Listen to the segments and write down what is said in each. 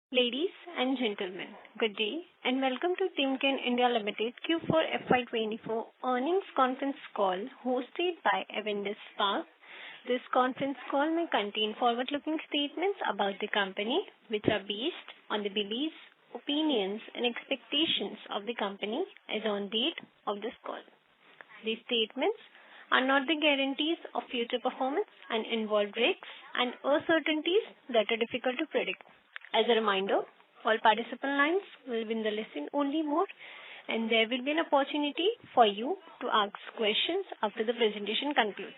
Ladies and gentlemen, good day and welcome to Timken India Limited Q4 FY'24 earnings conference call hosted by Avendus Spark. This conference call may contain forward-looking statements about the company, which are based on the beliefs, opinions, and expectations of the company as on date of this call. These statements are not the guarantees of future performance and involve risks and uncertainties that are difficult to predict. As a reminder, all participant lines will be in the listen-only mode, and there will be an opportunity for you to ask questions after the presentation concludes.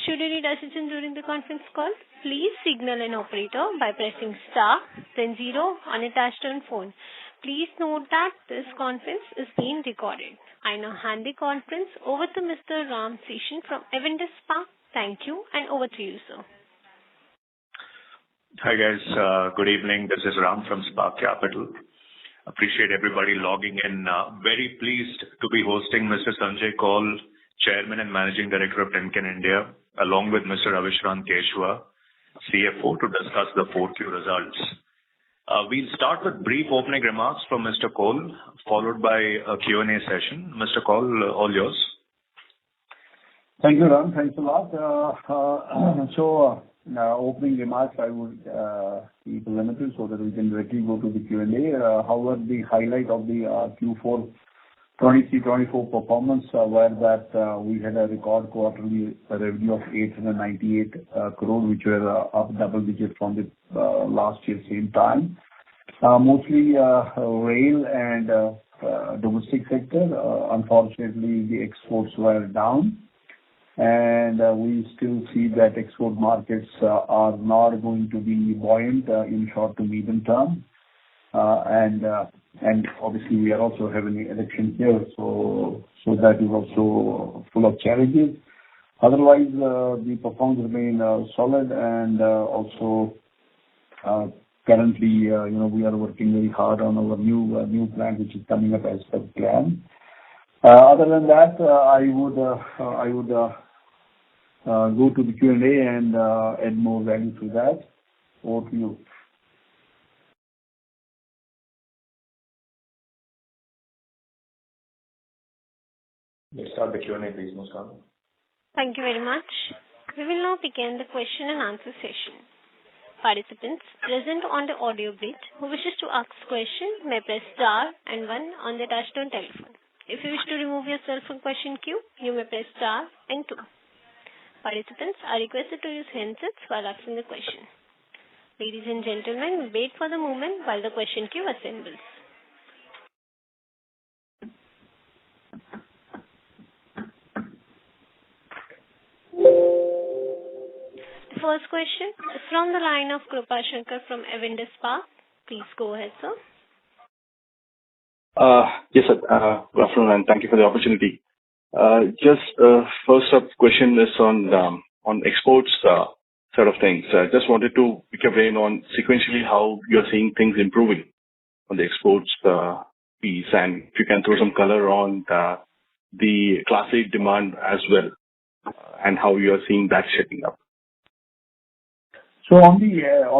Should you need assistance during the conference call, please signal an operator by pressing star, then 0 on a touch-tone phone. Please note that this conference is being recorded. I now hand the conference over to Mr. Ram Seshan from Avendus Spark. Thank you, and over to you, sir. Hi guys, good evening. This is Ram from Spark Capital. Appreciate everybody logging in. Very pleased to be hosting Mr. Sanjay Kaul, Chairman and Managing Director of Timken India, along with Mr. Avishran Keshwa, CFO, to discuss the 4Q results. We'll start with brief opening remarks from Mr. Kaul, followed by a Q&A session. Mr. Kaul, all yours. Thank you, Ram. Thanks a lot. Opening remarks I would keep limited so that we can directly go to the Q&A. However, the highlight of the Q4 23-24 performance were that we had a record quarterly revenue of 898 crore, which were up double digit from the last year same time. Mostly rail and domestic sector. Unfortunately, the exports were down. And we still see that export markets are not going to be buoyant in short to medium term. And obviously we are also having an election here, so that is also full of challenges. Otherwise, the performance remain solid, and also currently, we are working very hard on our new plan, which is coming up as per plan. Other than that, I would go to the Q&A and add more value to that. Over to you. Let's start the Q&A, please, Muskan. Thank you very much. We will now begin the question and answer session. Participants present on the audio bridge who wishes to ask question may press star and 1 on the touchtone telephone. If you wish to remove yourself from question queue, you may press star and 2. Participants are requested to use handsets while asking the question. Ladies and gentlemen, wait for the moment while the question queue assembles. The first question is from the line of Krupa Shankar from Avendus Spark. Please go ahead, sir. Yes, sir. Good afternoon, and thank you for the opportunity. Just first up question is on exports sort of things. Just wanted to pick your brain on sequentially how you're seeing things improving on the exports piece, and if you can throw some color on the Class 8 demand as well, and how you are seeing that shaping up. So on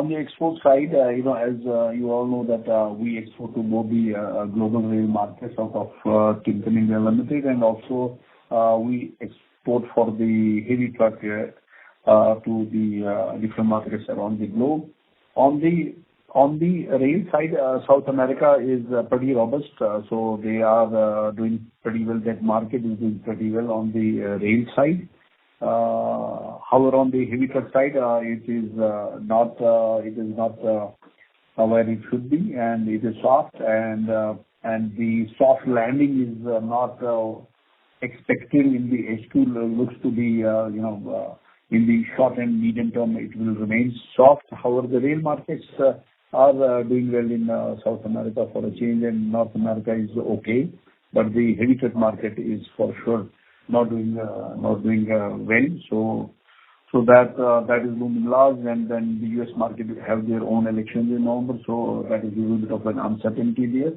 the export side, as you all know that we export to both the global rail markets out of Timken India Limited, and also we export for the heavy truck to the different markets around the globe. On the rail side, South America is pretty robust, so they are doing pretty well. That market is doing pretty well on the rail side. However, on the heavy truck side, it is not where it should be, and it is soft, and the soft landing is not expected in the H2. Looks to be in the short and medium term it will remain soft. However, the rail markets are doing well in South America for a change, and North America is okay, but the heavy truck market is for sure not doing well. So that is looming large, and then the US market have their own elections in November, so that is a little bit of an uncertainty there.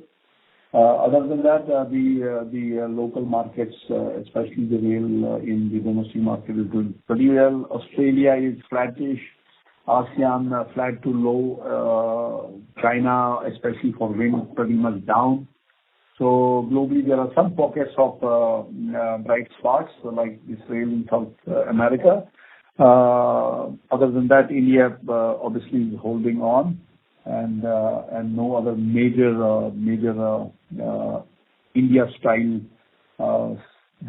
Other than that, the local markets, especially the rail in the domestic market, is doing pretty well. Australia is flattish. ASEAN flat to low, China, especially for wind, pretty much down. So globally, there are some pockets of bright spots, like Israel in South America. Other than that, India obviously is holding on, and no other major India style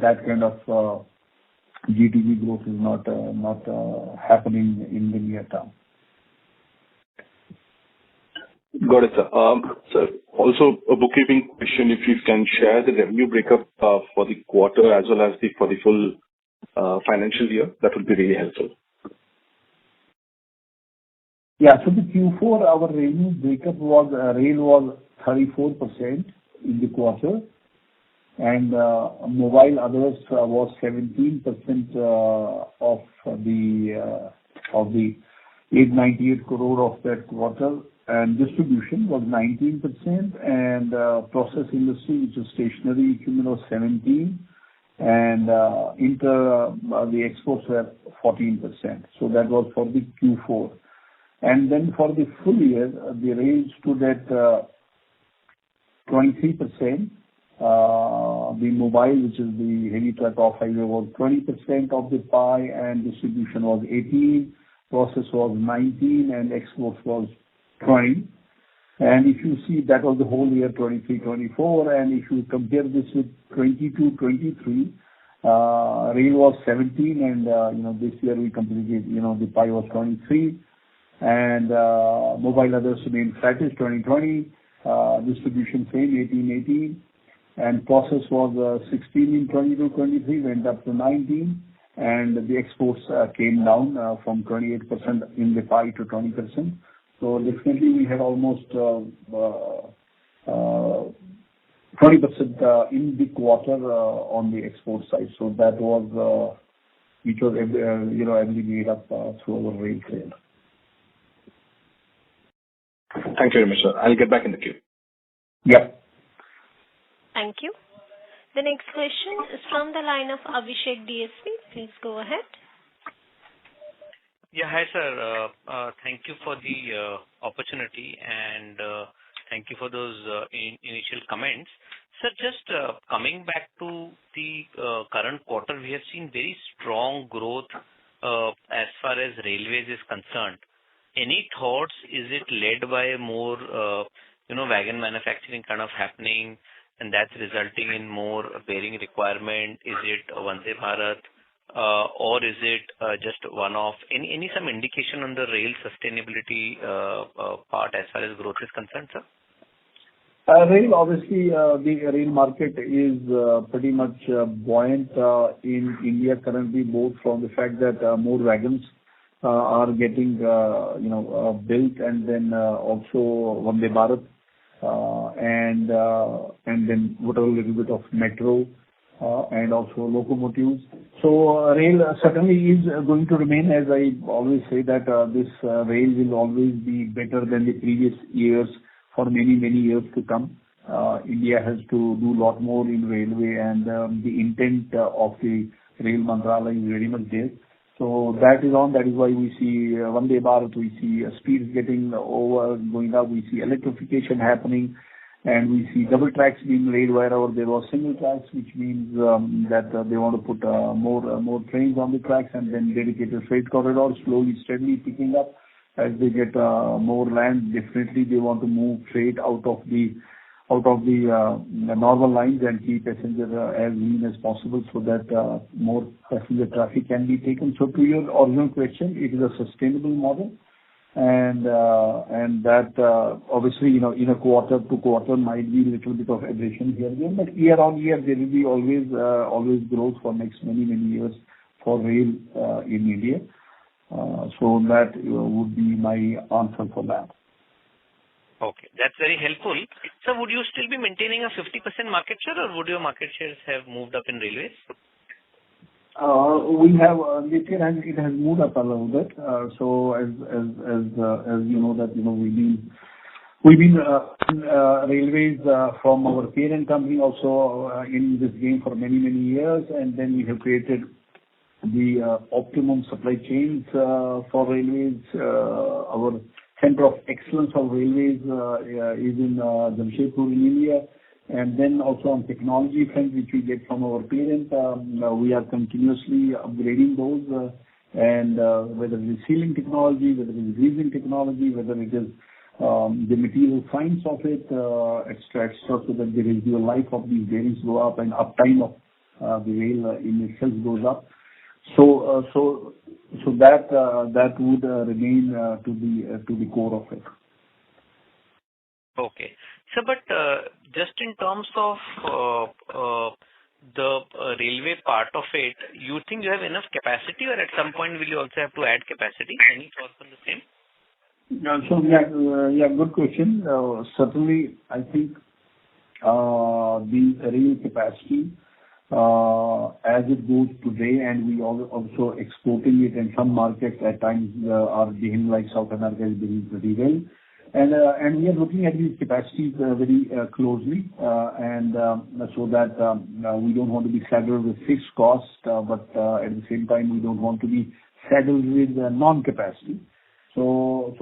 that kind of GDP growth is not happening in the near term. Got it, sir. Sir, also a bookkeeping question, if you can share the revenue breakup for the quarter as well as for the full financial year, that would be really helpful. Yeah. So the Q4, our revenue breakup was, rail was 34% in the quarter, and mobile others was 17% of the 898 crore of that quarter, and distribution was 19%, and process industry, which is stationary equipment, was 17%, and the exports were 14%. So that was for the Q4. And then for the full year, the rail stood at 23%. The mobile, which is the heavy truck off-highway, was 20% of the pie, and distribution was 18%, process was 19%, and exports was 20%. And if you see, that was the whole year 23-24, and if you compare this with 22-23, rail was 17%, and this year we completed, the pie was 23%, and mobile others remained flattish, 20-20, distribution same, 18-18, and process was 16 in 22-23, went up to 19, and the exports came down from 28% in the pie to 20%. So definitely we had almost 20% in the quarter on the export side. So that was which was heavily made up through our rail trade. Thank you very much, sir. I'll get back in the queue. Yeah. Thank you. The next question is from the line of Abhishek DSP. Please go ahead. Yeah, hi, sir. Thank you for the opportunity, and thank you for those initial comments. Sir, just coming back to the current quarter, we have seen very strong growth as far as railways is concerned. Any thoughts? Is it led by more, wagon manufacturing kind of happening, and that's resulting in more bearing requirement? Is it Vande Bharat, or is it just one-off? Any some indication on the rail sustainability part as far as growth is concerned, sir? Rail, obviously, the rail market is pretty much buoyant in India currently, both from the fact that more wagons are getting built, and then also Vande Bharat, and then whatever little bit of metro, and also locomotives. So rail certainly is going to remain, as I always say, that this rail will always be better than the previous years for many, many years to come. India has to do a lot more in railway, and the intent of the Rail Mantralaya is very much there. So that is on. That is why we see Vande Bharat, we see speeds going up, we see electrification happening, and we see double tracks being laid wherever there was single tracks, which means that they want to put more trains on the tracks, and then dedicated freight corridors slowly, steadily picking up as they get more land. Definitely, they want to move freight out of the normal lines and keep passenger as lean as possible, so that more passenger traffic can be taken. So to your original question, it is a sustainable model, and that obviously, in a quarter to quarter might be a little bit of aberration here and there, but year on year there will be always growth for next many years for rail in India. So that would be my answer for that. Okay, that's very helpful. So would you still be maintaining a 50% market share, or would your market shares have moved up in railways? We have it has moved up a little bit. So as you know that we've been in railways from our parent company also in this game for many years, and then we have created the optimum supply chains for railways. Our center of excellence of railways is in Jamshedpur in India. And then also on technology front, which we get from our parent, we are continuously upgrading those, and whether it is sealing technology, whether it is greasing technology, whether it is the material science of it, extracts so that the residual life of these bearings go up and uptime of the rail in itself goes up. So that would remain to the core of it. Okay. So, but just in terms of the railway part of it, you think you have enough capacity, or at some point will you also have to add capacity? Any thoughts on the same? Good question. Certainly, I think the rail capacity as it goes today, and we also exporting it in some markets at times are behaving like South America is doing pretty well. And we are looking at these capacities very closely, and so that we don't want to be saddled with fixed costs, but at the same time, we don't want to be saddled with non-capacity. So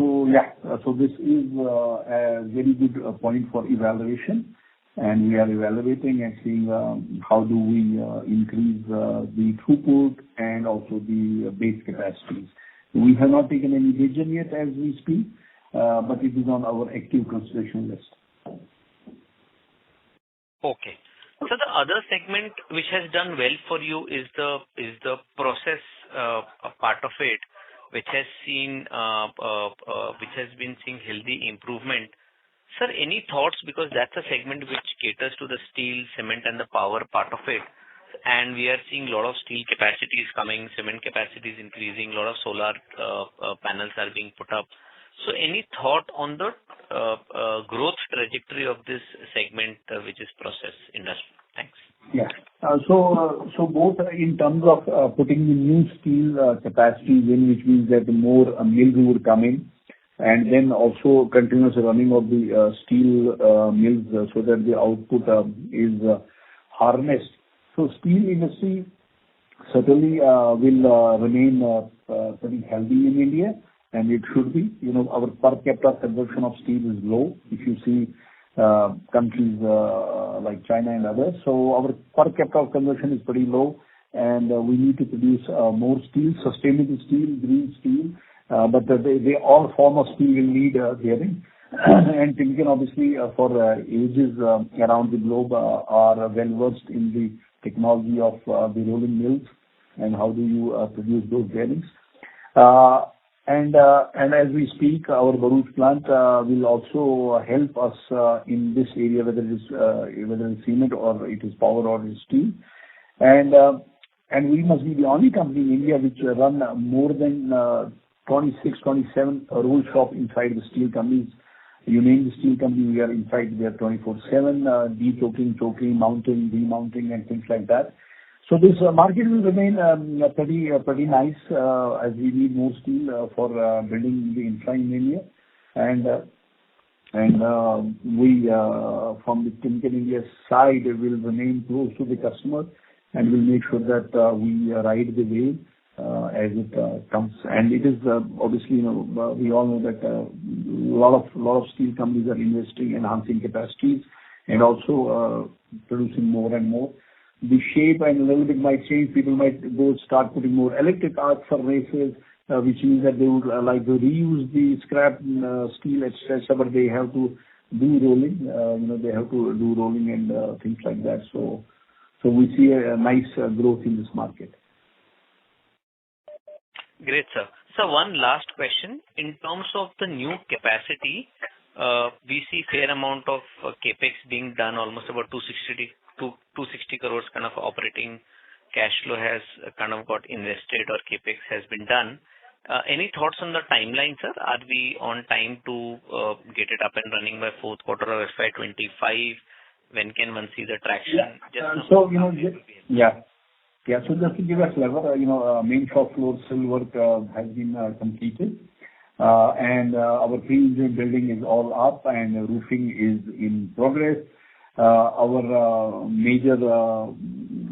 this is a very good point for evaluation, and we are evaluating and seeing how do we increase the throughput and also the base capacities. We have not taken any decision yet as we speak, but it is on our active consideration list. Okay. So the other segment which has done well for you is the process part of it, which has seen which has been seeing healthy improvement. Sir, any thoughts, because that's a segment which caters to the steel, cement, and the power part of it, and we are seeing a lot of steel capacities coming, cement capacities increasing, a lot of solar panels are being put up. So any thought on the growth trajectory of this segment, which is process industry? Thanks. Yeah. So both in terms of putting the new steel capacities in, which means that more mills would come in, and then also continuous running of the steel mills so that the output is harnessed. So steel industry certainly will remain pretty healthy in India, and it should be. You know, our per capita consumption of steel is low. If you see countries like China and others, so our per capita consumption is pretty low, and we need to produce more steel, sustainable steel, green steel. But they all form of steel will need bearing. And Timken obviously for ages around the globe are well versed in the technology of the rolling mills and how do you produce those bearings. And as we speak, our Bharuch plant will also help us in this area, whether it's cement or it is power or it is steel. And we must be the only company in India which run more than 26, 27 roll shop inside the steel companies. You name the steel company, we are inside there 24/7, de-choking, choking, mounting, demounting, and things like that. So this market will remain pretty nice as we need more steel for building the infra in India. And we from the Timken India side will remain close to the customer and will make sure that we ride the wave as it comes. And it is obviously, you know, we all know that a lot of steel companies are investing, enhancing capacities, and also producing more and more. The shape and a little bit might change. People might start putting more electric arc furnaces, which means that they would like to reuse the scrap steel, etc. But they have to do rolling. They have to do rolling and things like that. So we see a nice growth in this market. Great, sir. So one last question. In terms of the new capacity, we see fair amount of capex being done, almost about 260 crores kind of operating cash flow has kind of got invested or capex has been done. Any thoughts on the timeline, sir? Are we on time to get it up and running by fourth quarter of FY'25? When can one see the traction? So just to give a flavor, main shop floor civil work has been completed, and our pre-engineering building is all up, and roofing is in progress. our major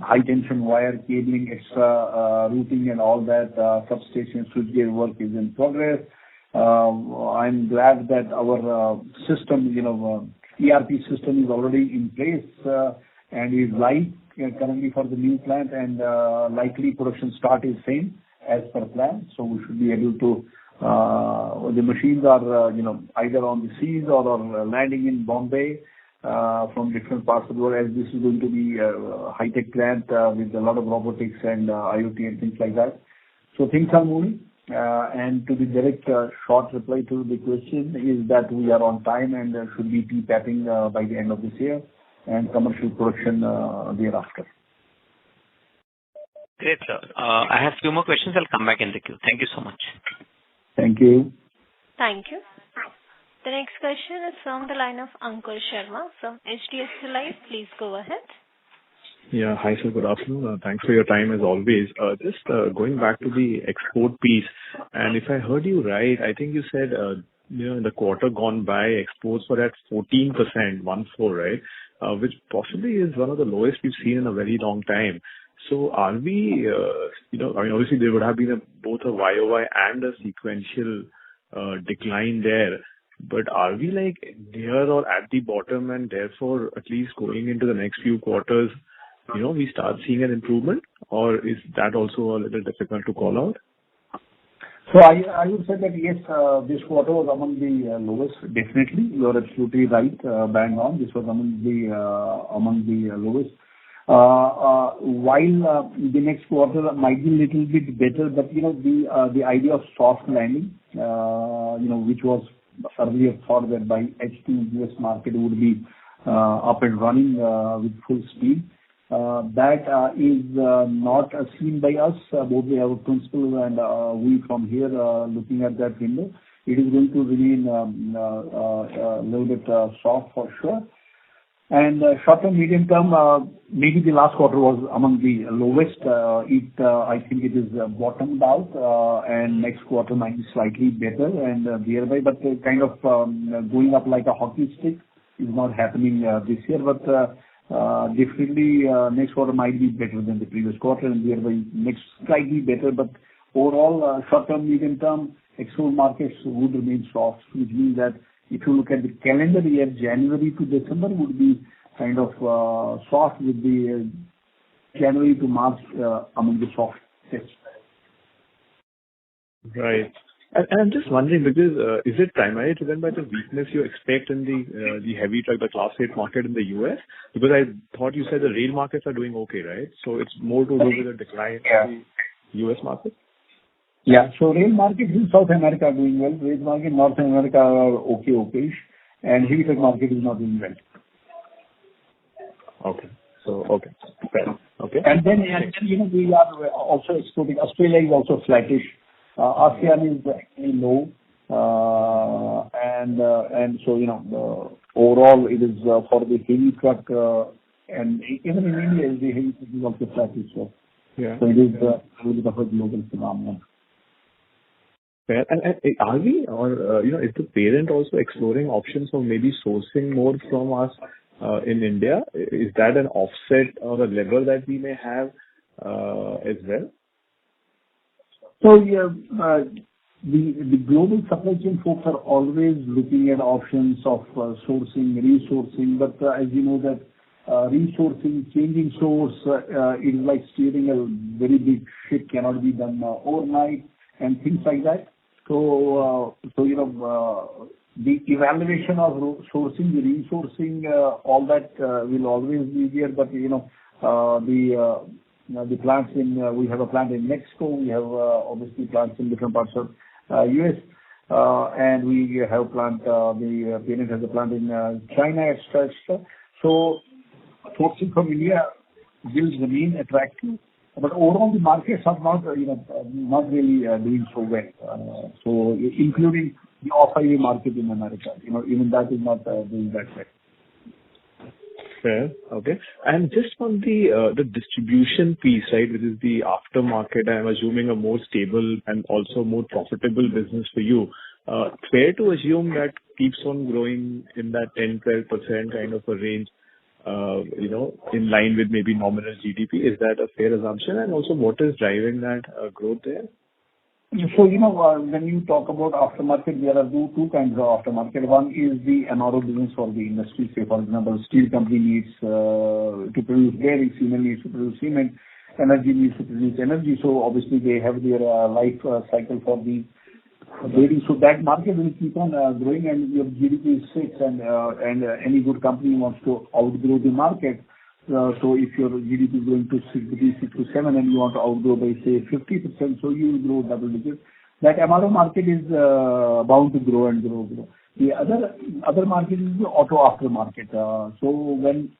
high tension wire cabling, extra routing and all that, substation switchgear work is in progress. I'm glad that our system, ERP system is already in place and is live currently for the new plant, and likely production start is same as per plan. So we should be able to, the machines are, either on the seas or on landing in Bombay from different parts of the world, as this is going to be a high-tech plant with a lot of robotics and IoT and things like that. So things are moving. And to the direct short reply to the question is that we are on time and should be P-papping by the end of this year and commercial production thereafter. Great, sir. I have few more questions. I'll come back in the queue. Thank you so much. Thank you. Thank you. The next question is from the line of Ankur Sharma from HDFC Life. Please go ahead. Yeah. Hi, sir. Good afternoon. Thanks for your time as always. Just going back to the export piece, and if I heard you right, I think you said, in the quarter gone by, exports were at 14%, 14, right? Which possibly is one of the lowest we've seen in a very long time. So are we, obviously there would have been both a YOY and a sequential decline there. But are we like near or at the bottom, and therefore at least going into the next few quarters, we start seeing an improvement, or is that also a little difficult to call out? So I would say that yes, this quarter was among the lowest. Definitely, you are absolutely right, bang on. This was among the lowest. While the next quarter might be a little bit better, but the idea of soft landing, which was earlier thought that by H2 US market would be up and running with full speed. That is not seen by us, both our principal and we from here looking at that window. It is going to remain a little bit soft for sure. And short term, medium term, maybe the last quarter was among the lowest. I think it is bottomed out, and next quarter might be slightly better, and thereby, but kind of going up like a hockey stick is not happening this year. But definitely, next quarter might be better than the previous quarter, and thereby next slightly better. But overall, short term, medium term, export markets would remain soft, which means that if you look at the calendar year, January to December would be kind of soft, with the January to March among the soft sets. Right. And I'm just wondering, because is it primarily driven by the weakness you expect in the heavy truck, the Class 8 market in the US? Because I thought you said the rail markets are doing okay, right? So it's more to do with the decline in the US market? Yeah. So rail market in South America are doing well. Rail market in North America are okay-ish. And heavy truck market is not doing well. Okay. So, okay. Fair. Okay. And then we are also exporting. Australia is also flattish. ASEAN is actually low. And so, overall it is for the heavy truck, and even in India, the heavy truck is also flattish. So, yeah. So it is a little bit of a global phenomenon. Fair. And are we, or is the parent also exploring options of maybe sourcing more from us in India? Is that an offset or a lever that we may have as well? So yeah, the global supply chain folks are always looking at options of sourcing, resourcing. But as you know that resourcing, changing source is like steering a very big ship, cannot be done overnight and things like that. So the evaluation of sourcing, the resourcing, all that will always be there. But the plants we have a plant in Mexico. We have obviously plants in different parts of US, and we have plant. The parent has a plant in China, etc. So sourcing from India will remain attractive. But overall, the markets are not really doing so well. So including the off-highway market in America, even that is not doing that well. Fair. Okay. And just on the distribution piece, right, which is the aftermarket, I'm assuming a more stable and also more profitable business for you. Fair to assume that keeps on growing in that 10-12% kind of a range in line with maybe nominal GDP. Is that a fair assumption? And also, what is driving that growth there? So, when you talk about aftermarket, there are two kinds of aftermarket. One is the MRO business for the industry. Say, for example, steel company needs to produce bearings, cement needs to produce cement, energy needs to produce energy. So obviously they have their life cycle for the bearings. So that market will keep on growing, and your GDP is 6, and any good company wants to outgrow the market. So if your GDP is going to 6 to 7 and you want to outgrow by say 50%, so you will grow double digits. That MRO market is bound to grow and grow. The other market is the auto aftermarket. So when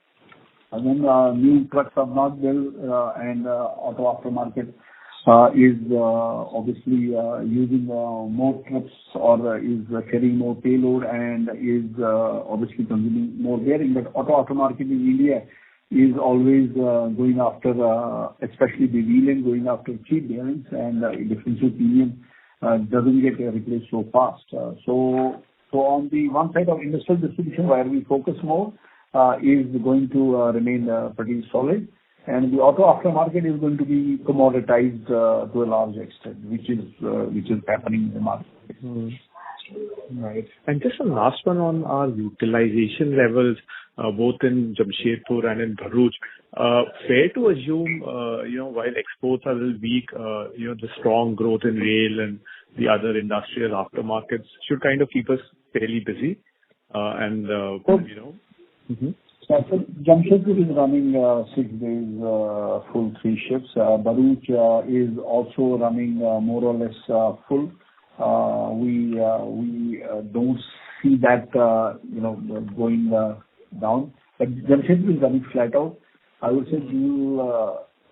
new trucks are not built and auto aftermarket is obviously using more trips or is carrying more payload and is obviously consuming more bearing. But auto aftermarket in India is always going after, especially the wheel going after cheap bearings, and differential premium doesn't get replaced so fast. So on the one side of industrial distribution, where we focus more, is going to remain pretty solid, and the auto aftermarket is going to be commoditized to a large extent, which is happening in the market. Right. And just a last one on our utilization levels, both in Jamshedpur and in Bharuch. Fair to assume, while exports are a little weak, the strong growth in rail and the other industrial aftermarkets should kind of keep us fairly busy. So Jamshedpur is running 6 days, full 3 shifts. Bharuch is also running more or less full. We don't see that going down. But Jamshedpur is running flat out. I would say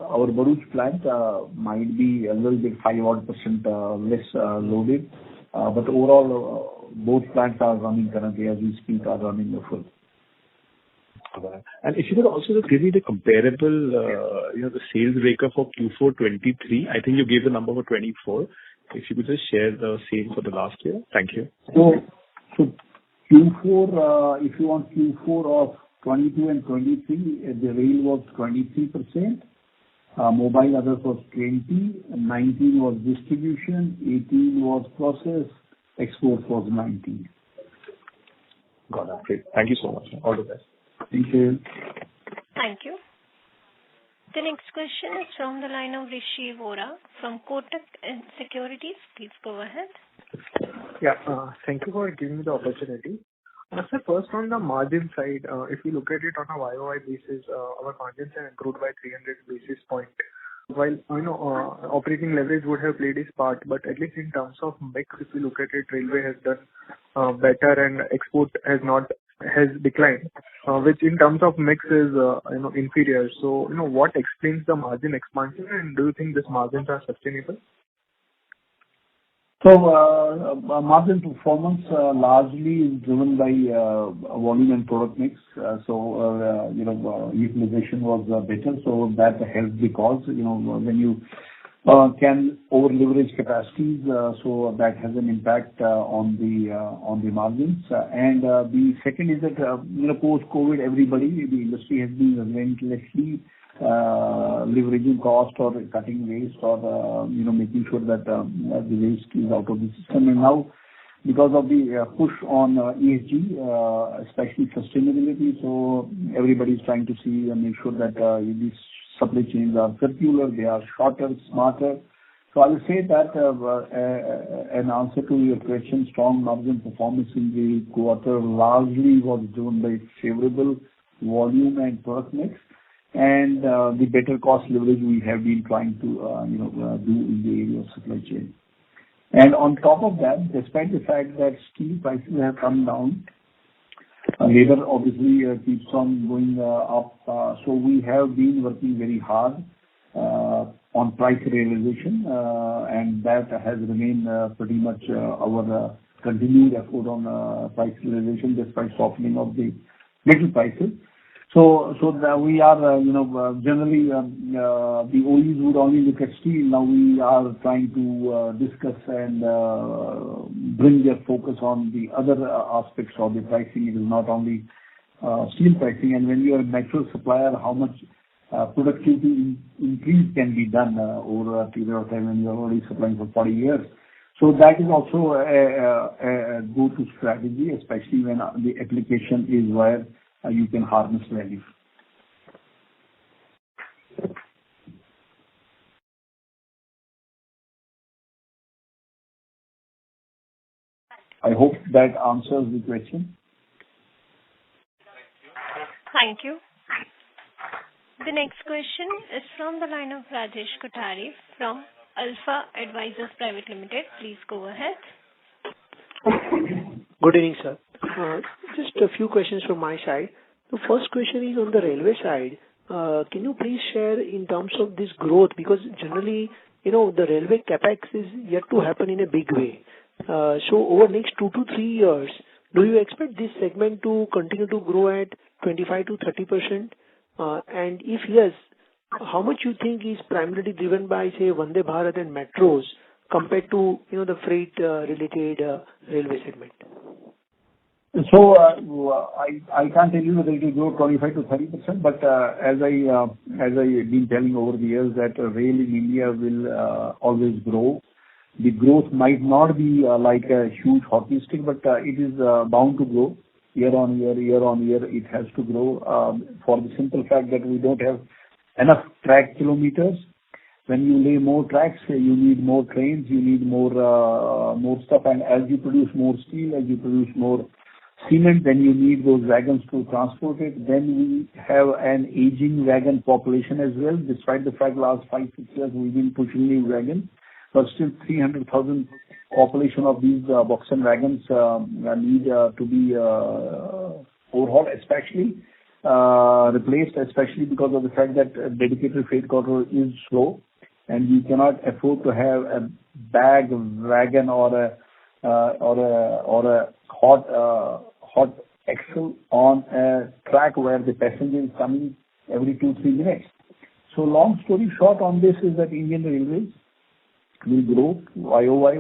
our Bharuch plant might be a little bit 5% less loaded. But overall, both plants are running currently, as we speak, are running full. And if you could also give me the comparable, the sales breakup for Q4 23. I think you gave the number for 24. If you could just share the same for the last year. Thank you. So Q4, if you want Q4 of 22 and 23, the rail was 23%, mobile others was 20, 19 was distribution, 18 was process, exports was 19. Got it. Great. Thank you so much. All the best. Thank you. Thank you. The next question is from the line of Rishi Vora from Kotak Securities. Please go ahead. Yeah, thank you for giving me the opportunity. Sir, first on the margin side, if you look at it on a YOY basis, our margins have improved by 300 basis points. While operating leverage would have played its part, but at least in terms of mix, if you look at it, railway has done better and export has declined, which in terms of mix is inferior. So what explains the margin expansion, and do you think these margins are sustainable? So margin performance largely is driven by volume and product mix. Utilization was better, so that helped because when you can over leverage capacities, so that has an impact on the margins. And the second is that post COVID, the industry has been relentlessly leveraging cost or cutting waste or making sure that the waste is out of the system. And now, because of the push on ESG, especially sustainability, so everybody is trying to see and make sure that these supply chains are circular, they are shorter, smarter. So I would say that an answer to your question, strong margin performance in the quarter largely was driven by favorable volume and product mix, and the better cost leverage we have been trying to do in the area of supply chain. And on top of that, despite the fact that steel prices have come down, labor obviously keeps on going up. So we have been working very hard on price realization, and that has remained pretty much our continued effort on price realization despite softening of the metal prices. So that we are, generally the OEs would only look at steel. Now we are trying to discuss and bring their focus on the other aspects of the pricing. It is not only steel pricing, and when you are a natural supplier, how much productivity increase can be done over a period of time when you are already supplying for 40 years. So that is also a go-to strategy, especially when the application is where you can harness value. I hope that answers the question. Thank you. The next question is from the line of Rajesh Kothari from Alpha Advisors Private Limited. Please go ahead. Good evening, sir. Just a few questions from my side. The first question is on the railway side. Can you please share in terms of this growth? Because generally, the railway capex is yet to happen in a big way. So over next 2 to 3 years, do you expect this segment to continue to grow at 25 to 30%? And if yes, how much you think is primarily driven by, say, Vande Bharat and metros compared to, the freight related railway segment? So I can't tell you whether it will grow 25 to 30%, but as I've been telling over the years that rail in India will always grow. The growth might not be like a huge hockey stick, but it is bound to grow year on year. It has to grow for the simple fact that we don't have enough track kilometers. When you lay more tracks, you need more trains, you need more stuff, and as you produce more steel, as you produce more cement, then you need those wagons to transport it. Then we have an aging wagon population as well. Despite the fact last 5-6 years we've been pushing new wagons, but still 300,000 population of these box and wagons need to be overhauled, especially replaced, especially because of the fact that dedicated freight corridor is slow, and you cannot afford to have a bag wagon or a hot axle on a track where the passenger is coming every 2-3 minutes. So long story short on this is that Indian Railways will grow YOY.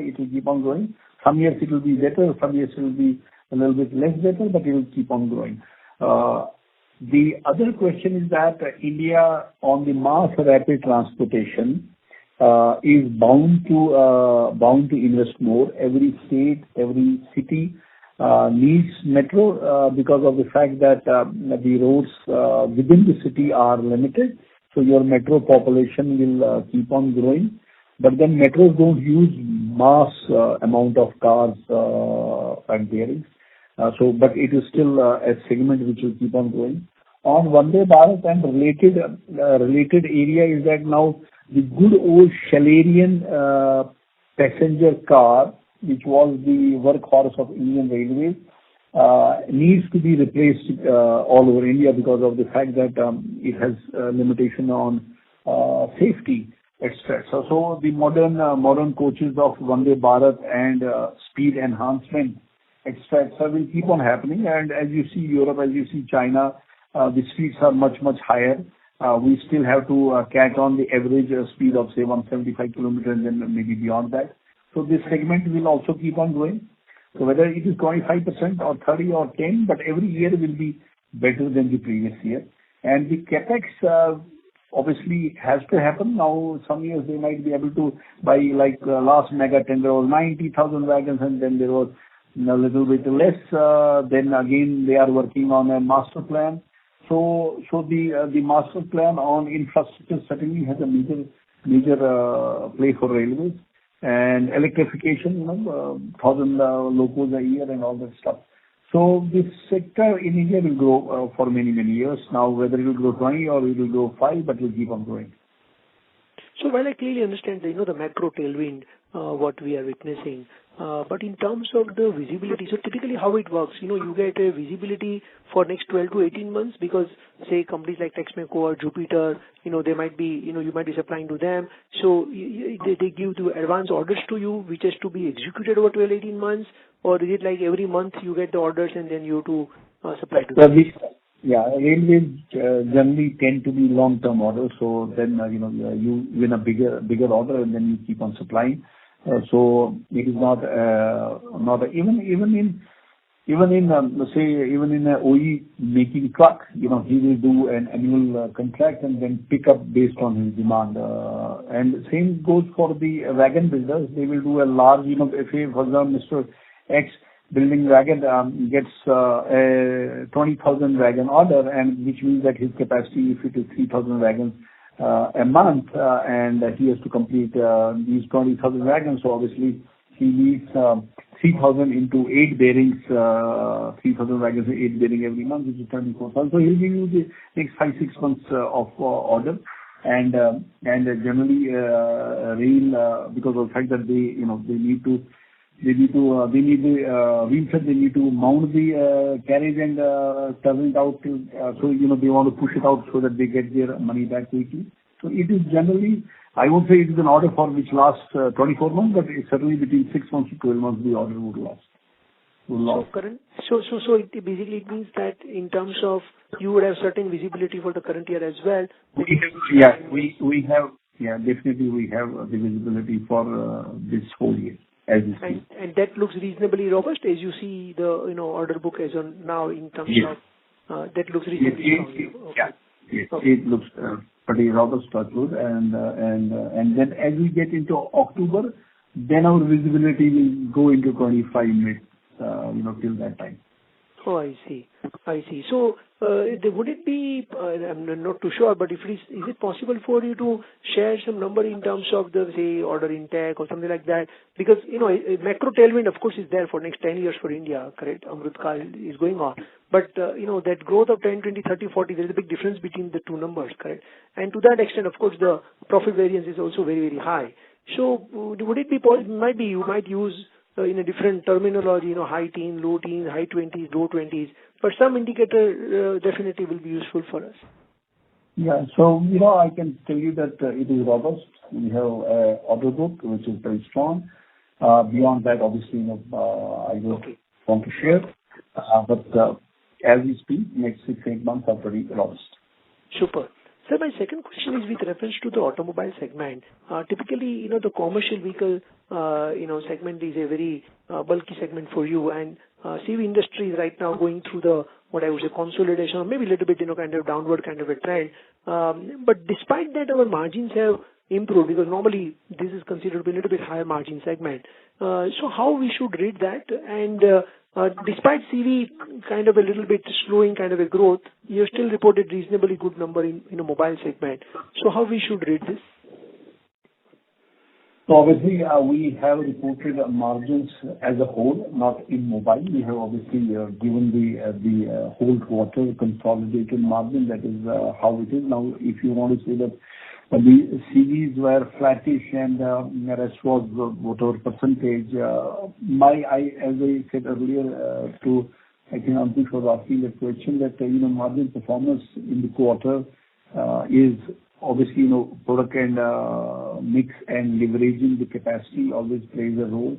It will keep on growing. Some years it will be better, some years it will be a little bit less better, but it will keep on growing. The other question is that India on the mass rapid transportation is bound to invest more. Every state, every city needs metro because of the fact that the roads within the city are limited. So your metro population will keep on growing. But then metros don't use mass amount of cars and bearings. But it is still a segment which will keep on growing. On Vande Bharat and related area is that now the good old Shalarian passenger car, which was the workhorse of Indian Railways, needs to be replaced all over India because of the fact that it has limitation on safety, etc. So the modern coaches of Vande Bharat and speed enhancement, etc. will keep on happening. And as you see Europe, as you see China, the speeds are much higher. We still have to catch on the average speed of say 175 kilometers and then maybe beyond that. So this segment will also keep on growing. So whether it is 25% or 30 or 10, but every year will be better than the previous year. And the capex obviously has to happen. Now some years they might be able to buy, like last mega tender was 90,000 wagons, and then there was a little bit less. Then again they are working on a master plan. So the master plan on infrastructure certainly has a major play for railways. And electrification, 1,000 locos a year and all that stuff. So this sector in India will grow for many years. Now whether it will grow 20 or it will grow 5, but it will keep on growing. So while I clearly understand the macro tailwind, what we are witnessing, but in terms of the visibility, so typically how it works, you get a visibility for next 12 to 18 months because say companies like Texmaco or Jupiter, they might be, you might be supplying to them. So they give the advance orders to you, which has to be executed over 12, 18 months, or is it like every month you get the orders and then you have to supply to them? Railways generally tend to be long-term orders. So then, you win a bigger order and then you keep on supplying. So it is not even in even in, even in a OE making truck, he will do an annual contract and then pick up based on his demand. And same goes for the wagon builders. They will do a large, if, for example, Mr. X building wagon gets a 20,000 wagon order, and which means that his capacity, if it is 3,000 wagons a month, and he has to complete these 20,000 wagons, so obviously he needs 3,000 into 8 bearings, 3,000 wagons, 8 bearing every month, which is 24,000. So he'll give you the next 5-6 months of order. And generally, rail, because of the fact that they need the wheelset, they need to mount the carriage and turn it out to, so they want to push it out so that they get their money back quickly. So it is generally, I would say it is an order for which lasts 24 months, but it's certainly between 6 months to 12 months the order would last. So it basically means that in terms of you would have certain visibility for the current year as well. We have definitely we have the visibility for this whole year. And that looks reasonably robust as you see the order book as on now in terms of that looks reasonably strong. It looks pretty robust, good, and then as we get into October, then our visibility will go into 25 mid, till that time. Oh, I see. So, would it be, I'm not too sure, but is it possible for you to share some number in terms of the, say, order intake or something like that? Because, a macro tailwind, of course, is there for next 10 years for India, correct? Amritkal is going on. But, that growth of 10, 20, 30, 40, there is a big difference between the two numbers, correct? And to that extent, of course, the profit variance is also very, very high. So, would it be possible, you might use in a different terminology, high teens, low teens, high 20s, low 20s, but some indicator definitely will be useful for us. Yeah, so, I can tell you that it is robust. We have an order book which is very strong. Beyond that, obviously, I don't want to share. But as we speak, next 6-8 months are pretty robust. Super. Sir, my second question is with reference to the automobile segment. Typically, the commercial vehicle, segment is a very bulky segment for you, and CV industry is right now going through the, what I would say, consolidation, or maybe a little bit, kind of downward kind of a trend. But despite that, our margins have improved because normally this is considered to be a little bit higher margin segment. So how we should read that? And despite CV kind of a little bit slowing kind of a growth, you still reported reasonably good number in a mobile segment. So how we should read this? So obviously we have reported margins as a whole, not in mobile. We have obviously given the whole quarter consolidated margin. That is how it is. Now, if you want to say that the CVs were flattish and the rest was whatever percentage. As I said earlier I think Ankush was asking the question that margin performance in the quarter is obviously product and mix and leveraging the capacity always plays a role,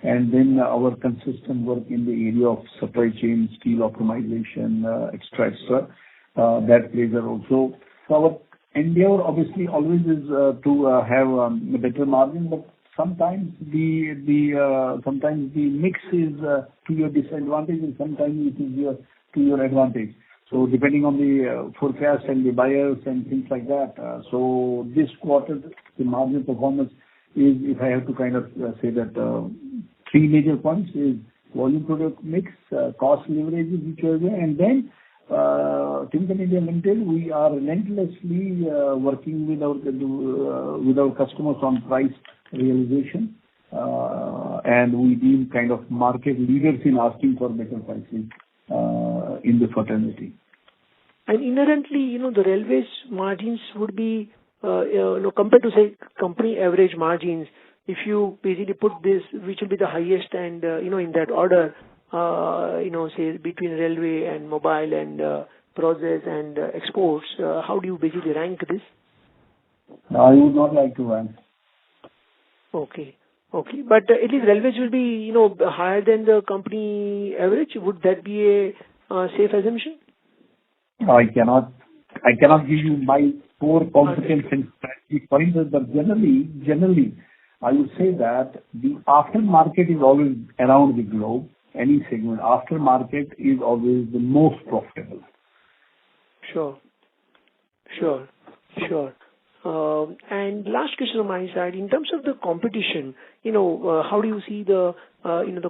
and then our consistent work in the area of supply chain, steel optimization, extra that plays a role. So our endeavor obviously always is to have a better margin, but sometimes the mix is to your disadvantage, and sometimes it is to your advantage. So depending on the forecast and the buyers and things like that. So this quarter, the margin performance is, if I have to kind of say that, three major points is volume product mix, cost leverage, which are there, and then Timken India Limited, we are relentlessly working with our customers on price realization, and we being kind of market leaders in asking for better pricing in the fraternity. And inherently, the railways margins would be, compared to say company average margins, if you basically put this, which will be the highest and, in that order, say between railway and mobile and process and exports, how do you basically rank this? I would not like to rank. Okay. But at least railways will be, higher than the company average. Would that be a safe assumption? I cannot give you my core competence and strategic pointers, but generally, I would say that the aftermarket is always around the globe, any segment, aftermarket is always the most profitable. Sure. And last question on my side, in terms of the competition, how do you see the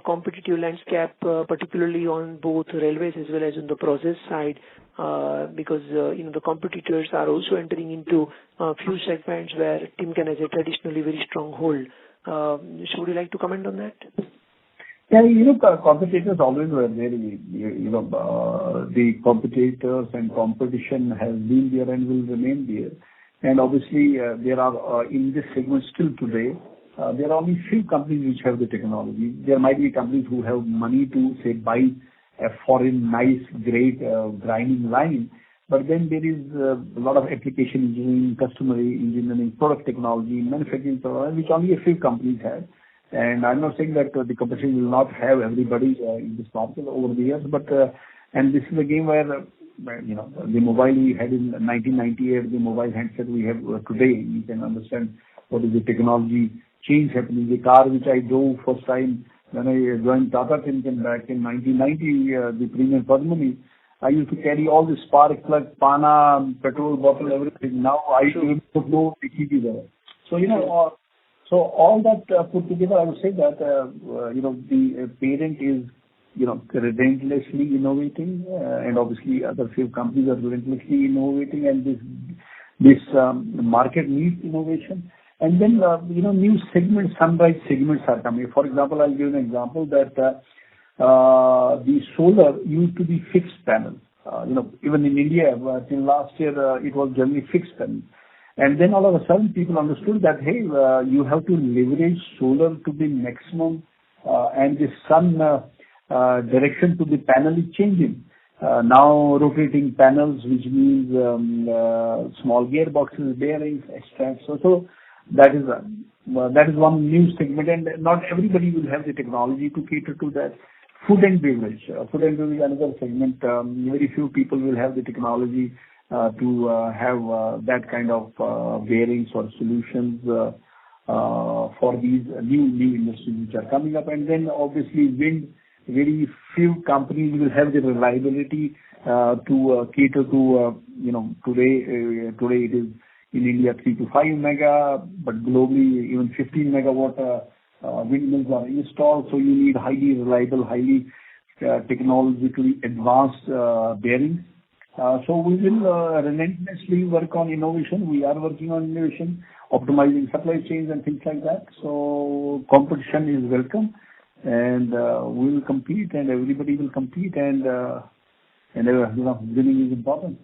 competitive landscape, particularly on both railways as well as on the process side? Because the competitors are also entering into a few segments where Timken has a traditionally very strong hold. So would you like to comment on that? Yeah, competitors always were there. The competitors and competition has been there and will remain there. And obviously, there are in this segment still today, there are only few companies which have the technology. There might be companies who have money to, say, buy a foreign, nice, great grinding line. But then there is a lot of application engineering, customer engineering, product technology, manufacturing, which only a few companies have. And I'm not saying that the competition will not have everybody in this market over the years, but and this is a game where the mobile we had in 1998, the mobile handset we have today, you can understand what is the technology change happening. The car which I drove first time when I joined Tata Timken back in 1990, the premium Padmini, I used to carry all the spark plug, pana, petrol bottle, everything. Now I don't know the there. So so all that put together, I would say that the parent is relentlessly innovating, and obviously other few companies are relentlessly innovating, and this market needs innovation. And then new segments, sunrise segments are coming. For example, I'll give an example that the solar used to be fixed panel. Even in India, till last year, it was generally fixed panel. And then all of a sudden, people understood that, hey, you have to leverage solar to the maximum, and the sun direction to the panel is changing. Now rotating panels, which means small gearboxes, bearings, extracts. So that is one new segment, and not everybody will have the technology to cater to that. Food and beverage. Food and beverage, another segment. Very few people will have the technology to have that kind of bearings or solutions for these new industries which are coming up. And then obviously wind, very few companies will have the reliability to cater to, today it is in India 3 to 5 mega, but globally even 15 megawatt windmills are installed. So you need highly reliable, highly technologically advanced bearings. So we will relentlessly work on innovation. We are working on innovation, optimizing supply chains and things like that. So competition is welcome, and we will compete, and everybody will compete, and winning is important.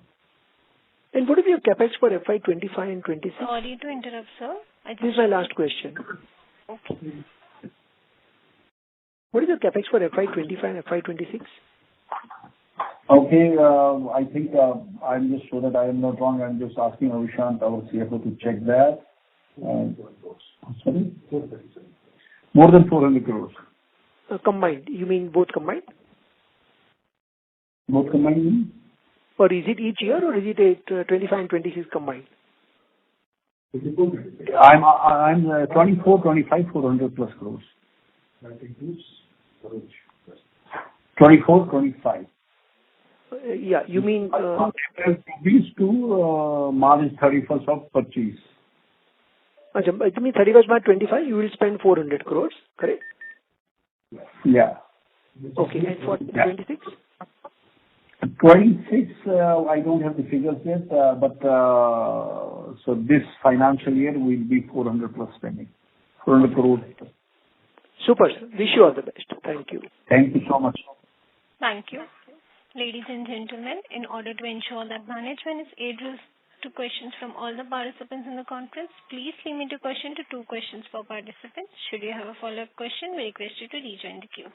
And what is your capex for FY'25 and 26? Sorry to interrupt, sir. This is my last question. Okay. What is your capex for FY'25 and FY'26? Okay, I think I'm just so that I am not wrong. I'm just asking Avishant, our CFO, to check that. Sorry? More than 400 crores. Combined. You mean both combined? Both combined mean? Or is it each year, or is it 25 and 26 combined? I'm 24, 25, 400 plus crores. That includes 24, 25. Yeah, you mean... these two March 31st of purchase. You mean 31st March 25, you will spend 400 crores, correct? Yeah. Okay, and for 26? 26, I don't have the figures yet, but so this financial year will be 400 plus spending. 400 crores. Super, sir. Wish you all the best. Thank you. Thank you so much. Thank you. Ladies and gentlemen, in order to ensure that management is able to questions from all the participants in the conference, please limit your question to 2 questions per participant. Should you have a follow-up question, we request you to rejoin the queue.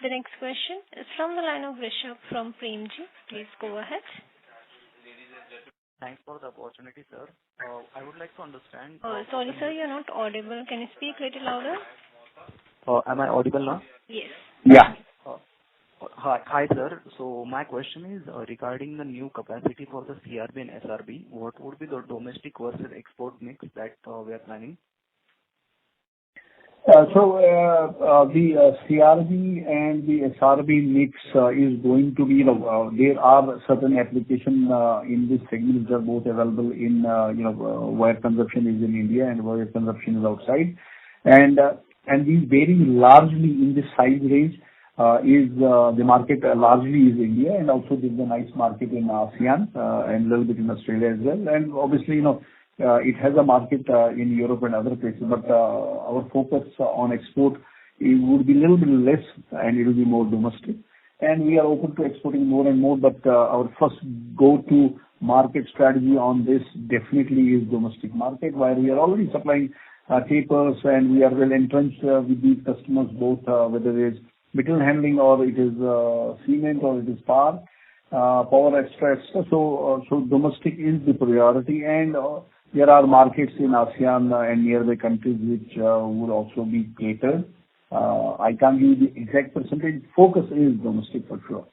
The next question is from the line of Rishabh from Premji. Please go ahead. Thanks for the opportunity, sir. I would like to understand... sorry, sir, you're not audible. Can you speak a little louder? Am I audible now? Yes. Yeah. Hi, sir. So my question is regarding the new capacity for the CRB and SRB. What would be the domestic versus export mix that we are planning? The CRB and the SRB mix is going to be, there are certain application in this segment which are both available in, where consumption is in India and where consumption is outside. And these vary largely in the size range. The market largely is India, and also there's a nice market in ASEAN and a little bit in Australia as well. And obviously, it has a market in Europe and other places, but our focus on export it would be a little bit less, and it will be more domestic. And we are open to exporting more and more, but our first go-to market strategy on this definitely is domestic market, where we are already supplying tapers, and we are well entrenched with these customers, both whether it is material handling or it is cement or it is power, extra. So domestic is the priority, and there are markets in ASEAN and nearby countries which would also be catered. I can't give you the exact percentage. Focus is domestic for sure.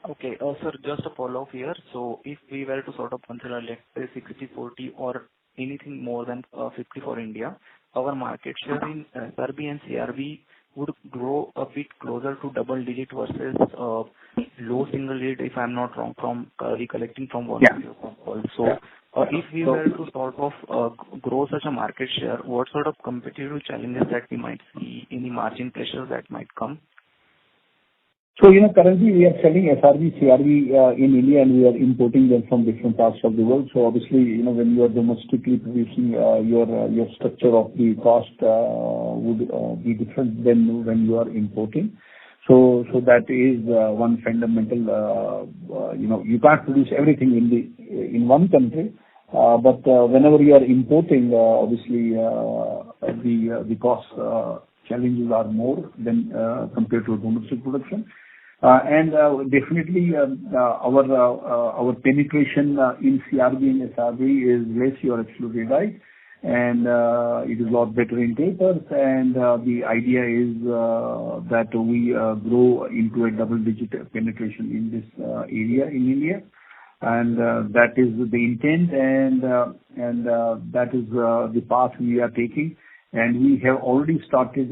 Okay. Sir, just a follow-up here. So if we were to sort of consider, let's say, 60/40 or anything more than 50 for India, our market share in SRB and CRB would grow a bit closer to double digit versus low single digit, if I'm not wrong, from recollecting from one of your calls. So if we were to sort of grow such a market share, what sort of competitive challenges that we might see, any margin pressures that might come? So, currently we are selling SRB, CRB in India, and we are importing them from different parts of the world. So obviously, when you are domestically producing, your structure of the cost would be different than when you are importing. So that is one fundamental. You can't produce everything in one country, but whenever you are importing, obviously the cost challenges are more than compared to domestic production. And definitely our penetration in CRB and SRB is less. You are absolutely right, and it is a lot better in tapers. And the idea is that we grow into a double-digit penetration in this area in India, and that is the intent, and that is the path we are taking. And we have already started,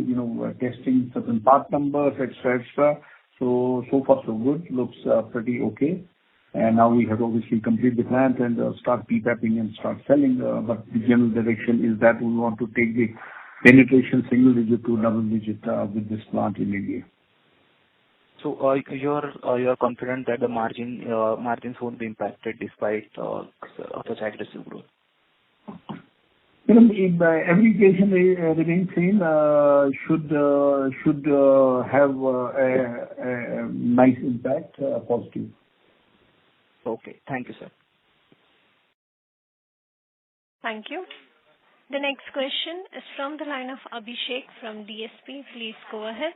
testing certain part numbers, etc. So far so good. Looks pretty okay. And now we have obviously complete the plant and start PPAPing and start selling. But the general direction is that we want to take the penetration single digit to double digit with this plant in India. So you're confident that the margins won't be impacted despite such aggressive growth? If every patient remains same, should have a nice impact, positive. Okay. Thank you, sir. Thank you. The next question is from the line of Abhishek from DSP. Please go ahead.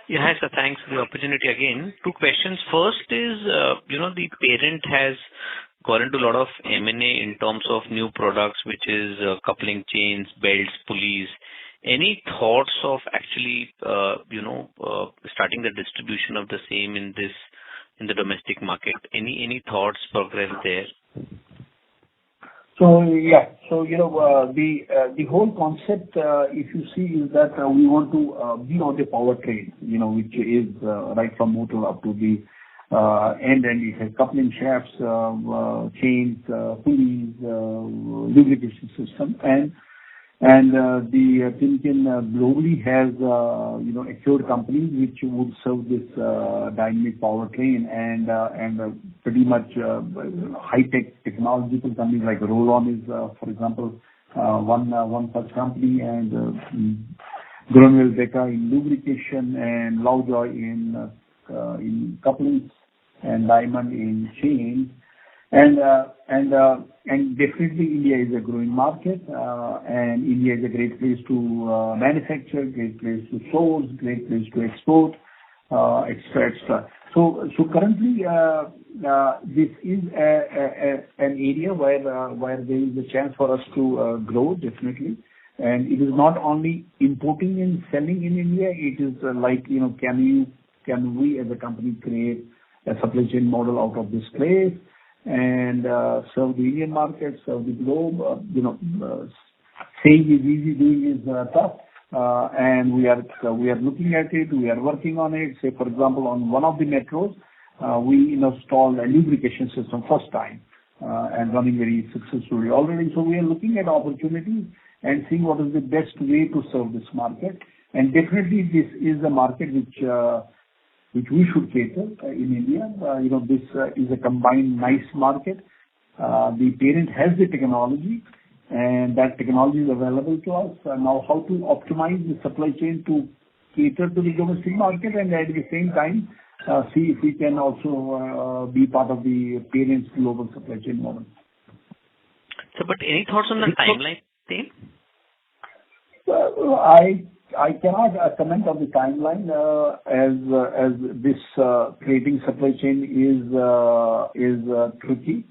Yeah, hi, sir. Thanks for the opportunity again. Two questions. First is, the parent has got into a lot of M&A in terms of new products, which is coupling chains, belts, pulleys. Any thoughts of actually, starting the distribution of the same in the domestic market? Any thoughts, progress there? So the whole concept, if you see, is that we want to be on the powertrain, which is right from motor up to the end, and it has coupling shafts, chains, pulleys, lubrication system, and the Timken globally has assured companies which would serve this dynamic powertrain and pretty much high-tech technological companies like Roll-On is, for example, one such company, and Grunwald Becker in lubrication, and Lovejoy in couplings, and Diamond in chains. And definitely India is a growing market, and India is a great place to manufacture, great place to source, great place to export, etc. So currently this is an area where there is a chance for us to grow, definitely. And it is not only importing and selling in India. It is like, can we as a company create a supply chain model out of this place and serve the Indian market, serve the globe, saying is easy, doing is tough. And we are looking at it. We are working on it. Say, for example, on one of the metros, we installed a lubrication system first time, and running very successfully already. So we are looking at opportunities and seeing what is the best way to serve this market. And definitely this is a market which we should cater in India. This is a combined nice market. The parent has the technology, and that technology is available to us. Now, how to optimize the supply chain to cater to the domestic market, and at the same time, see if we can also be part of the parent's global supply chain model. So, but any thoughts on the timeline, team? I cannot comment on the timeline as this creating supply chain is tricky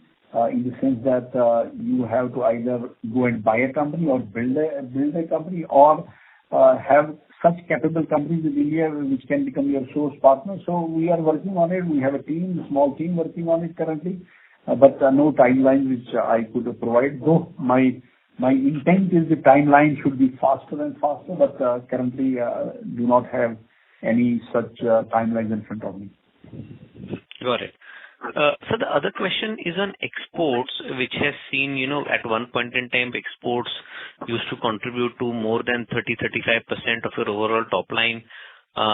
in the sense that you have to either go and buy a company or build a company, or have such capable companies in India which can become your source partner. So we are working on it. We have a small team working on it currently, but no timeline which I could provide. Though my intent is the timeline should be faster and faster, but currently do not have any such timelines in front of me. Got it. So the other question is on exports, which has seen, at one point in time, exports used to contribute to more than 30-35% of your overall top line.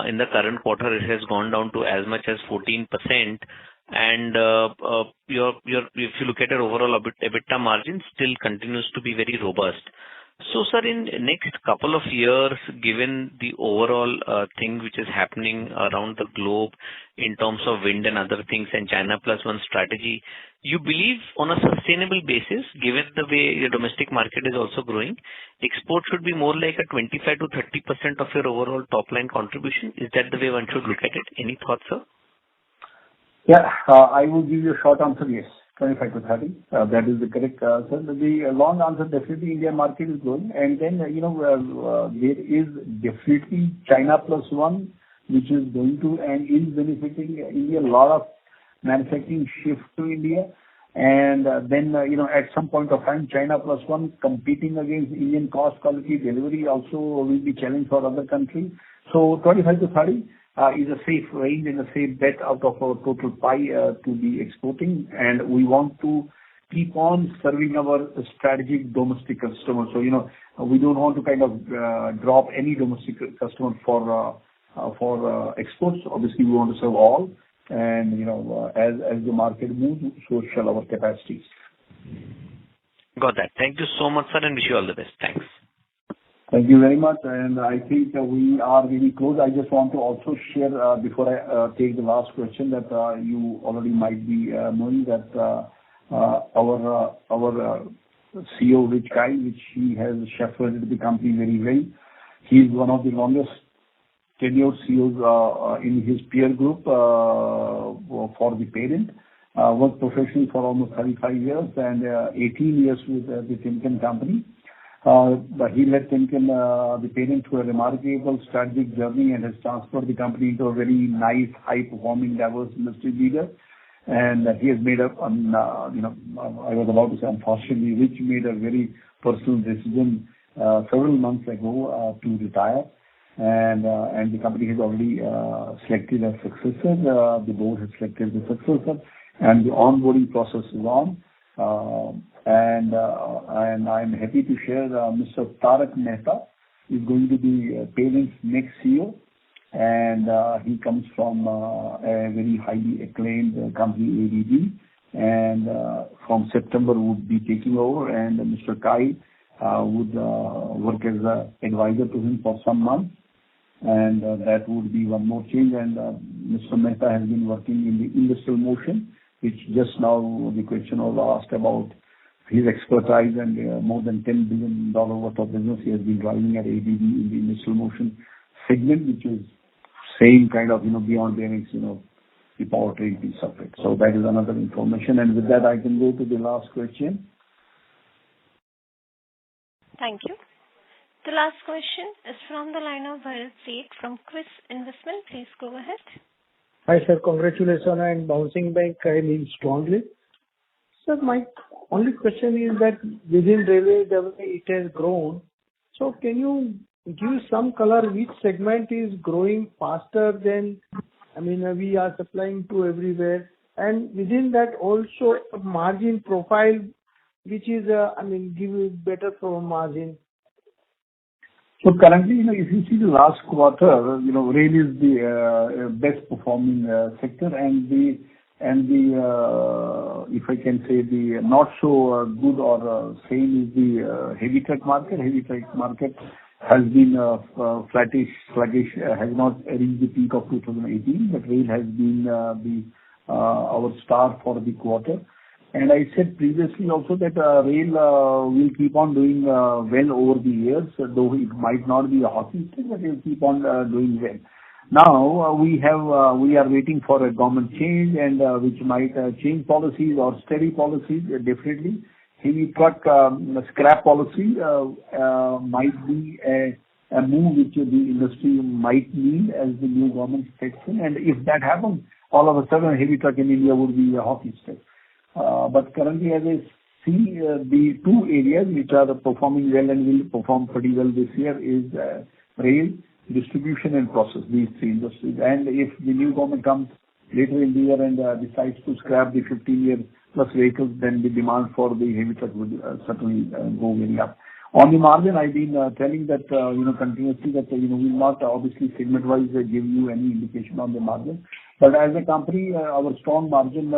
In the current quarter, it has gone down to as much as 14%. And if you look at your overall EBITDA margin, still continues to be very robust. So, sir, in next couple of years, given the overall thing which is happening around the globe in terms of wind and other things and China Plus One strategy, you believe on a sustainable basis, given the way your domestic market is also growing, export should be more like a 25 to 30% of your overall top line contribution? Is that the way one should look at it? Any thoughts, sir? Yeah, I will give you a short answer, yes. 25 to 30. That is the correct answer. The long answer, definitely Indian market is growing. And then, there is definitely China Plus One, which is going to and is benefiting India. A lot of manufacturing shift to India. And then, at some point of time, China Plus One competing against Indian cost, quality, delivery also will be challenge for other countries. So 25 to 30. Is a safe range and a safe bet out of our total pie to be exporting, and we want to keep on serving our strategic domestic customers. So, we don't want to kind of drop any domestic customer for exports. Obviously, we want to serve all, and as the market moves, so shall our capacities. Got that. Thank you so much, sir, and wish you all the best. Thanks. Thank you very much. And I think we are really close. I just want to also share, before I take the last question, that you already might be knowing that our CEO, Rich Kai, which he has shepherded the company very well. He is one of the longest tenured CEOs in his peer group for the parent. Worked professionally for almost 35 years and 18 years with the Timken company. But he led Timken, the parent, through a remarkable strategic journey and has transferred the company into a very nice, high-performing, diverse industry leader. And he has made up, I was about to say, unfortunately, Rich made a very personal decision several months ago to retire. And the company has already selected a successor. The board has selected the successor, and the onboarding process is on. And I'm happy to share Mr. Tarak Mehta is going to be parent's next CEO, and he comes from a very highly acclaimed company, ABB, and from September would be taking over, and Mr. Kai would work as an advisor to him for some months, and that would be one more change. And Mr. Mehta has been working in the industrial motion, which just now the question was asked about his expertise, and more than $10 billion worth of business he has been driving at ABB in the industrial motion segment, which is same kind of, beyond bearings, the powertrain piece of it. So that is another information. And with that, I can go to the last question. Thank you. The last question is from the line of Bharat Seth from Quiz Investment. Please go ahead. Hi, sir. Congratulations on bouncing back really strongly. Sir, my only question is that within railway, the way it has grown, so can you give some color which segment is growing faster than, I mean, we are supplying to everywhere, and within that also a margin profile, which is, I mean, give you better for margin. So currently, if you see the last quarter, rail is the best performing sector, and if I can say, the not so good or same is the heavy truck market. Heavy truck market has been sluggish, has not reached the peak of 2018, but rail has been our star for the quarter. And I said previously also that rail will keep on doing well over the years, though it might not be a hockey stick, but it will keep on doing well. Now we are waiting for a government change, and which might change policies or steady policies definitely. Heavy truck scrap policy might be a move which the industry might need as the new government steps in, and if that happens, all of a sudden heavy truck in India would be a hockey stick. But currently, as I see, the two areas which are performing well and will perform pretty well this year is rail, distribution and process, these three industries. And if the new government comes later in the year and decides to scrap the 15-year plus vehicles, then the demand for the heavy truck would certainly go very up. On the margin, I've been telling that, continuously that, we will not obviously segment-wise give you any indication on the margin. But as a company, our strong margin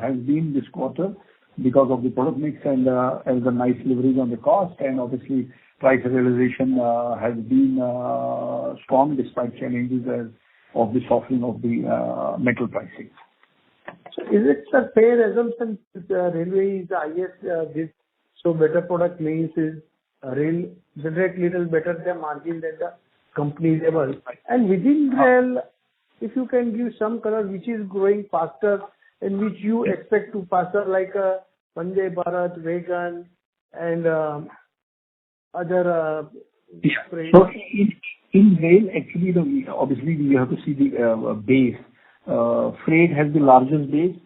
has been this quarter because of the product mix and as a nice leverage on the cost, and obviously price realization has been strong despite challenges of the softening of the metal pricing. So is it a fair assumption that railway is the highest, so better product means is rail generate little better the margin than the company level? And within rail, if you can give some color which is growing faster and which you expect to faster, like Vande Bharat, Wagon, and other. So in rail, actually, obviously we have to see the base. Freight has the largest base,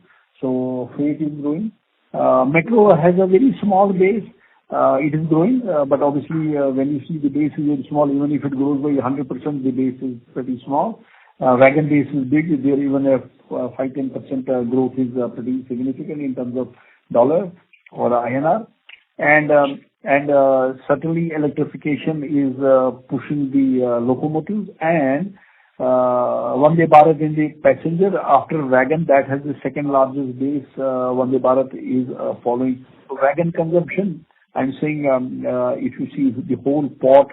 so freight is growing. Metro has a very small base. It is growing, but obviously when you see the base is very small, even if it grows by 100%, the base is pretty small. Wagon base is big. There even a 5-10% growth is pretty significant in terms of dollar or INR. And certainly electrification is pushing the locomotives, and Vande Bharat in the passenger after wagon, that has the second largest base. Vande Bharat is following. So wagon consumption, I'm saying, if you see the whole pot,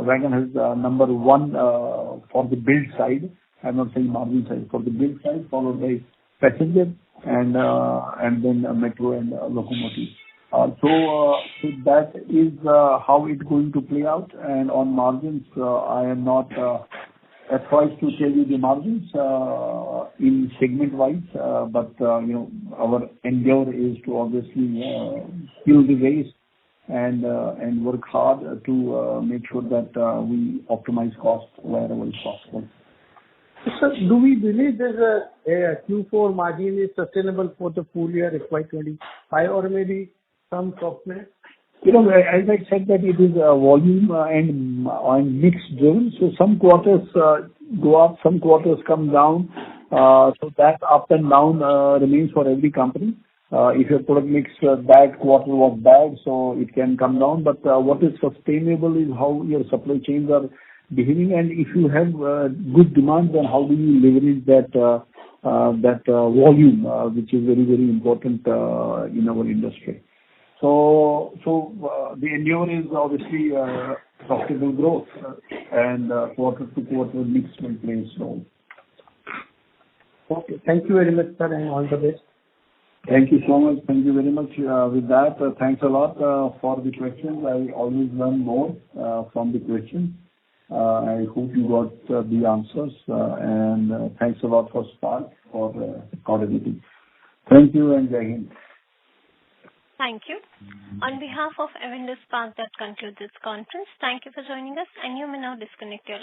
wagon has number one for the build side. I'm not saying margin side, for the build side, followed by passenger and then metro and locomotive. So that is how it's going to play out. And on margins, I am not advised to tell you the margins in segment wise, but our endeavor is to obviously kill the waste and work hard to make sure that we optimize costs wherever it's possible. So do we believe there's a Q4 margin is sustainable for the full year FY'25, or maybe some softness? As I said, that it is volume and mix driven. So some quarters go up, some quarters come down. So that up and down remains for every company. If your product mix that quarter was bad, so it can come down. But what is sustainable is how your supply chains are behaving, and if you have good demand, then how do you leverage that volume, which is very, very important in our industry. So the endeavor is obviously profitable growth, and quarter to quarter mix will play its role. Okay, thank you very much, sir, and all the best. Thank you so much. Thank you very much. With that, thanks a lot for the questions. I always learn more from the questions. I hope you got the answers, and thanks a lot for Spark for coordinating. Thank you and Jai Hind. Thank you. On behalf of Avendus Spark, that concludes this conference. Thank you for joining us, and you may now disconnect your line.